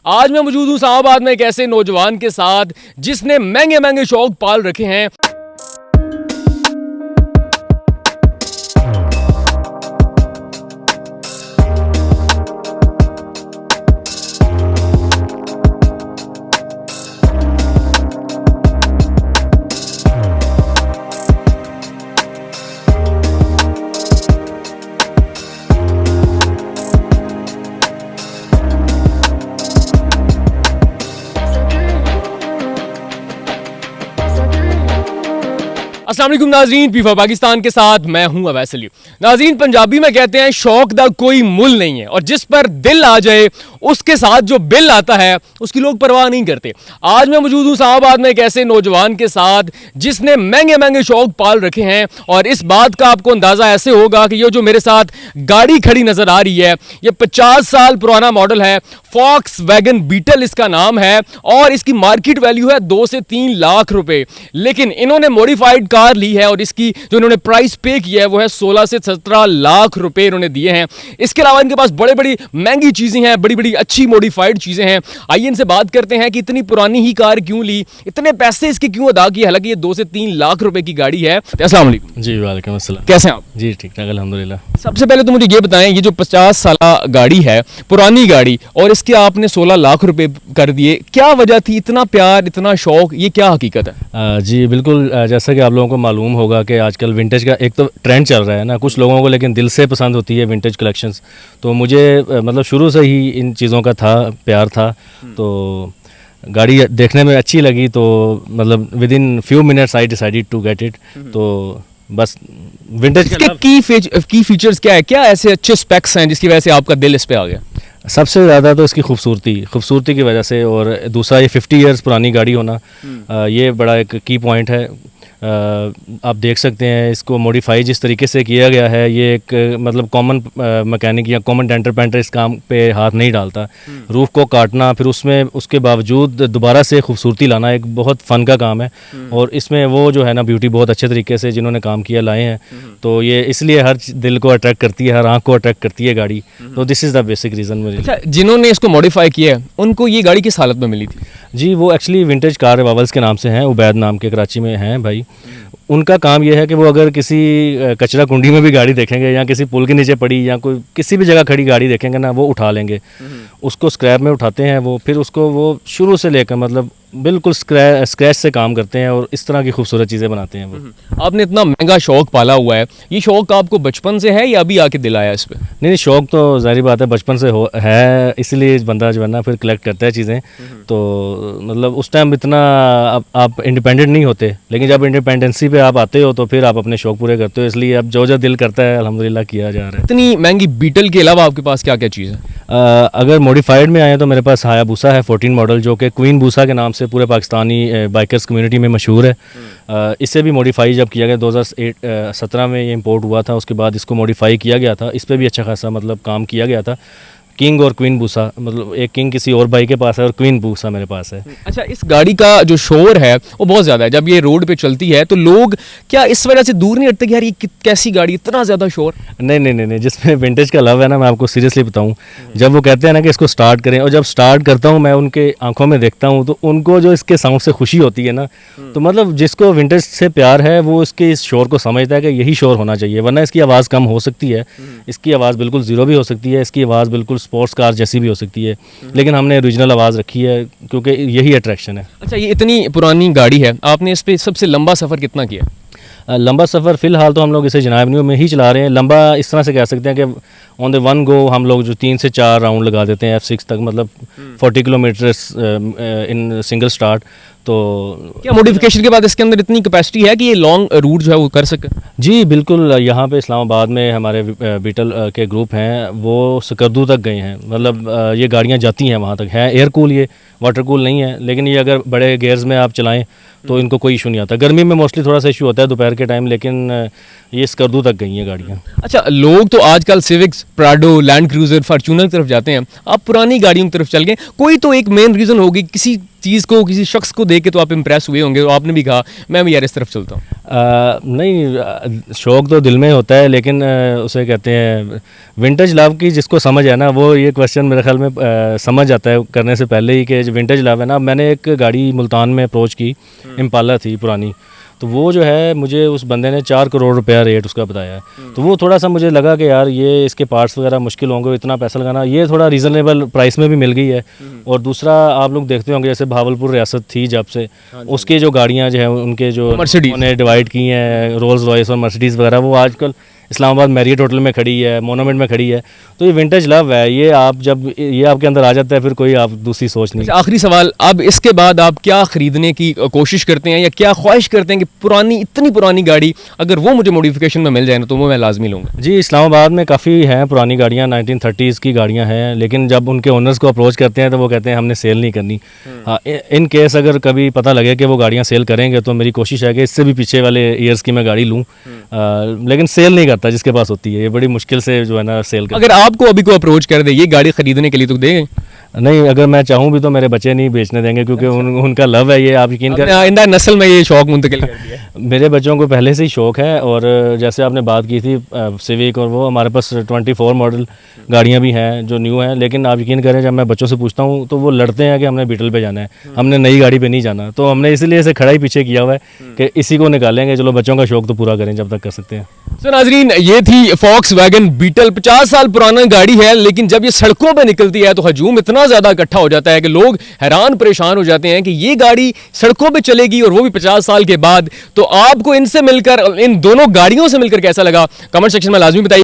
आज मैं मौजूद हूं इस्लामाबाद में एक ऐसे नौजवान के साथ जिसने महंगे महंगे शौक पाल रखे हैं। अस्सलाम वालेकुम नाज़रीन, पीफा पाकिस्तान के साथ मैं हूं अवैस अली। नाज़रीन, पंजाबी में कहते हैं शौक दा कोई मुल नहीं है और जिस पर दिल आ जाए उसके साथ जो बिल आता है उसकी लोग परवाह नहीं करते। आज मैं मौजूद हूं इस्लामाबाद में एक ऐसे नौजवान के साथ जिसने महंगे महंगे शौक पाल रखे हैं और इस बात का आपको अंदाज़ा ऐसे होगा कि ये जो मेरे साथ गाड़ी खड़ी नज़र आ रही है ये 50 साल पुराना मॉडल है, फॉक्सवैगन बीटल इसका नाम है और इसकी मार्केट वैल्यू है 2 से 3 लाख रुपए। लेकिन इन्होंने मॉडिफाइड कार ली है और इसकी जो इन्होंने प्राइस पे किया है वो है 16 से 17 लाख रुपए इन्होंने दिए हैं। इसके अलावा इनके पास बड़े बड़ी महंगी चीजें हैं, बड़ी बड़ी अच्छी मॉडिफाइड चीजें हैं। आइए इनसे बात करते हैं कि इतनी पुरानी ही कार क्यों ली, इतने पैसे इसके क्यों अदा किए, हालांकि ये 2 से 3 लाख रुपए की गाड़ी है। अस्सलाम वालेकुम। जी वालेकुम अस्सलाम। कैसे हैं आप? जी ठीक ठाक अल्हम्दुलिल्लाह। सबसे पहले तो मुझे ये बताएं, ये जो 50 साल गाड़ी है, पुरानी गाड़ी, और इसके आपने 16 लाख रुपए कर दिए, क्या वजह थी? इतना प्यार, इतना शौक, ये क्या हकीकत है? जी बिल्कुल, जैसा कि आप लोगों को मालूम होगा कि आजकल विंटेज का एक तो ट्रेंड चल रहा है ना, कुछ लोगों को लेकिन दिल से पसंद होती है विंटेज कलेक्शंस। तो मुझे मतलब शुरू से ही इन चीज़ों का था प्यार था, तो गाड़ी देखने में अच्छी लगी तो मतलब within few minutes I decided to get it. तो बस विंटेज की फीचर्स क्या है, क्या ऐसे अच्छे स्पेक्स हैं जिसकी वजह से आपका दिल इस पे आ गया? सबसे ज़्यादा तो इसकी खूबसूरती की वजह से, और दूसरा ये 50 इयर्स पुरानी गाड़ी होना, ये बड़ा एक की पॉइंट है। आप देख सकते हैं इसको मॉडिफाई जिस तरीके से किया गया है, ये एक मतलब कॉमन मैकेनिक या कॉमन डेंटर पेंटर इस काम पे हाथ नहीं डालता। रूफ को काटना, फिर उसमें उसके बावजूद दोबारा से खूबसूरती लाना एक बहुत फ़न का काम है, और इसमें वो जो है ना ब्यूटी बहुत अच्छे तरीके से जिन्होंने काम किया लाए हैं। तो ये इसलिए हर दिल को अट्रैक्ट करती है, हर आँख को अट्रैक्ट करती है गाड़ी। तो this is the basic reason मुझे। अच्छा, जिन्होंने इसको मॉडिफाई किया है उनको ये गाड़ी किस हालत में मिली थी? जी वो एक्चुअली विंटेज कार रिवाइवल्स के नाम से हैं, उबैद नाम के, कराची में हैं भाई। उनका काम यह है कि वो अगर किसी कचरा कुंडी में भी गाड़ी देखेंगे या किसी पुल के नीचे पड़ी या कोई किसी भी जगह खड़ी गाड़ी देखेंगे ना, वो उठा लेंगे, उसको स्क्रैप में उठाते हैं वो, फिर उसको वो शुरू से लेकर मतलब बिल्कुल स्क्रैच से काम करते हैं और इस तरह की खूबसूरत चीज़ें बनाते हैं वो। आपने इतना महंगा शौक पाला हुआ है, ये शौक आपको बचपन से है या अभी आके दिलाया इस पे? नहीं, शौक तो जाहिर बात है बचपन से है, इसलिए बंदा जो है ना फिर कलेक्ट करता है चीज़ें। तो मतलब उस टाइम इतना आप इंडिपेंडेंट नहीं होते, लेकिन जब इंडिपेंडेंसी पे आप आते हो तो फिर आप अपने शौक पूरे करते हो, इसलिए अब जो दिल करता है अल्हम्दुलिल्लाह किया जा रहा है। इतनी महंगी बीटल के अलावा आपके पास क्या क्या चीज़ है? अगर मॉडिफाइड में आए तो मेरे पास हायाबूसा है 14 मॉडल, जो कि क्वीन बूसा के नाम से पूरे पाकिस्तानी बाइकर्स कम्युनिटी में मशहूर है। इसे भी मॉडिफाई जब किया गया 2017 में ये इंपोर्ट हुआ था, उसके बाद इसको मॉडिफाई किया गया था। इस पर भी अच्छा खासा मतलब काम किया गया था। किंग और क्वीन बूसा, मतलब एक किंग किसी और भाई के पास है और क्वीन बूसा मेरे पास है। अच्छा, इस गाड़ी का जो शोर है वो बहुत ज़्यादा है, जब ये रोड पे चलती है तो लोग क्या इस वजह से दूर नहीं हटते कि यार ये कैसी गाड़ी, इतना ज़्यादा शोर? नहीं, जिसमें विंटेज का लव है ना, मैं आपको सीरियसली बताऊं, जब वो कहते हैं ना कि इसको स्टार्ट करें, और जब स्टार्ट करता हूं मैं उनके आंखों में देखता हूं तो उनको जो इसके साउंड से खुशी होती है ना, तो मतलब जिसको विंटेज से प्यार है वो इसके इस शोर को समझता है कि यही शोर होना चाहिए, वरना इसकी आवाज़ कम हो सकती है, इसकी आवाज़ बिल्कुल ज़ीरो भी हो सकती है, इसकी आवाज़ बिल्कुल स्पोर्ट्स कार जैसी भी हो सकती है, लेकिन हमने ओरिजिनल आवाज़ रखी है क्योंकि यही अट्रैक्शन है। अच्छा, ये इतनी पुरानी गाड़ी है, आपने इस पे सबसे लंबा सफ़र कितना किया? लंबा सफ़र फ़िलहाल तो हम लोग इसे जनाब एवेन्यू में ही चला रहे हैं। लंबा इस तरह से कह सकते हैं कि ऑन द वन गो हम लोग जो 3 से 4 राउंड लगा देते हैं F6 तक, मतलब 40 किलोमीटर्स इन सिंगल स्टार्ट। तो क्या मॉडिफिकेशन के बाद इसके अंदर इतनी कैपेसिटी है कि ये लॉन्ग रूट जो है वो कर सके? जी बिल्कुल, यहाँ पे इस्लामाबाद में हमारे बीटल के ग्रुप हैं, वो सकरदू तक गए हैं, मतलब ये गाड़ियाँ जाती हैं वहाँ तक। है एयर कूल, ये वाटर कूल नहीं है, लेकिन ये अगर बड़े गेयर्स में आप चलाएं तो इनको कोई इशू नहीं आता। गर्मी में मोस्टली थोड़ा सा इशू होता है दोपहर के टाइम, लेकिन ये स्कर्दू तक गई हैं गाड़ियाँ। अच्छा, लोग तो आजकल civics, Prado, land cruiser, Fortuner की तरफ जाते हैं, आप पुरानी गाड़ियों की तरफ चल गए। कोई तो एक मेन रीज़न होगी, किसी चीज़ को, किसी शख्स को देख के तो आप इंप्रेस हुए होंगे, तो आपने भी कहा मैं भी यार इस तरफ चलता हूँ। नहीं, शौक़ तो दिल में होता है, लेकिन उसे कहते हैं विंटेज लव की जिसको समझ है ना, वो ये क्वेश्चन मेरे ख्याल में समझ आता है करने से पहले ही कि विंटेज लव है ना। मैंने एक गाड़ी मुल्तान में अप्रोच की, इम्पाला थी पुरानी, तो वो जो है मुझे उस बंदे ने 4 करोड़ रुपया रेट उसका बताया है। तो वो थोड़ा सा मुझे लगा कि यार ये इसके पार्ट्स वगैरह मुश्किल होंगे, इतना पैसा लगाना। ये थोड़ा रीज़नेबल प्राइस में भी मिल गई है। और दूसरा आप लोग देखते होंगे जैसे भावलपुर रियासत थी जब से, उसके जो गाड़ियाँ जो है उनके जो मर्सिडीज़ उन्होंने डिवाइड की हैं, रोल्स रॉयस और मर्सिडीज़ वगैरह, वो आजकल इस्लामाबाद मैरियट होटल में खड़ी है, मोनोमेंट में खड़ी है। तो ये विंटेज लव है, ये आप जब ये आपके अंदर आ जाता है फिर कोई आप दूसरी सोच नहीं। आखिरी सवाल, अब इसके बाद आप क्या ख़रीदने की कोशिश करते हैं या क्या ख्वाहिश करते हैं कि पुरानी, इतनी पुरानी गाड़ी अगर वो मुझे मॉडिफिकेशन में मिल जाए ना तो वो मैं लाजमी लूँगा? जी, इस्लामाबाद में काफ़ी हैं पुरानी गाड़ियाँ, 1930s की गाड़ियाँ हैं, लेकिन जब उनके ओनर्स को अप्रोच करते हैं तो वो कहते हैं हमने सेल नहीं करनी। हाँ, इन केस अगर कभी पता लगे कि वो गाड़ियाँ सेल करेंगे तो मेरी कोशिश है कि इससे भी पीछे वाले ईयर्स की मैं गाड़ी लूँ, लेकिन सेल नहीं करता जिसके पास होती है, ये बड़ी मुश्किल से जो है ना सेल कर। अगर आपको अभी कोई अप्रोच कर दे ये गाड़ी खरीदने के लिए तो देंगे? नहीं, अगर मैं चाहूँ भी तो मेरे बच्चे नहीं बेचने देंगे, क्योंकि उनका लव है ये, आप यकीन कर। आइंदा नस्ल में ये शौक मुंतकिल कर दिया है। मेरे बच्चों को पहले से ही शौक़ है, और जैसे आपने बात की थी सिविक, और वो हमारे पास 24 मॉडल गाड़ियाँ भी हैं जो न्यू हैं, लेकिन आप यकीन करें जब मैं बच्चों से पूछता हूँ तो वो लड़ते हैं कि हमने बीटल पे जाना है, हमने नई गाड़ी पे नहीं जाना। तो हमने इसलिए इसे खड़ा ही पीछे किया हुआ है कि इसी को निकालेंगे, चलो बच्चों का शौक़ तो पूरा करें जब तक कर सकते हैं। तो नाजरीन, ये थी फॉक्सवैगन बीटल, 50 साल पुराना गाड़ी है, लेकिन जब ये सड़कों पे निकलती है तो हजूम इतना ज़्यादा इकट्ठा हो जाता है कि लोग हैरान परेशान हो जाते हैं कि ये गाड़ी सड़कों पे चलेगी और वो भी 50 साल के बाद। तो आपको इनसे मिलकर, इन दोनों गाड़ियों से मिलकर कैसा लगा, कमेंट सेक्शन में लाजमी बताइए।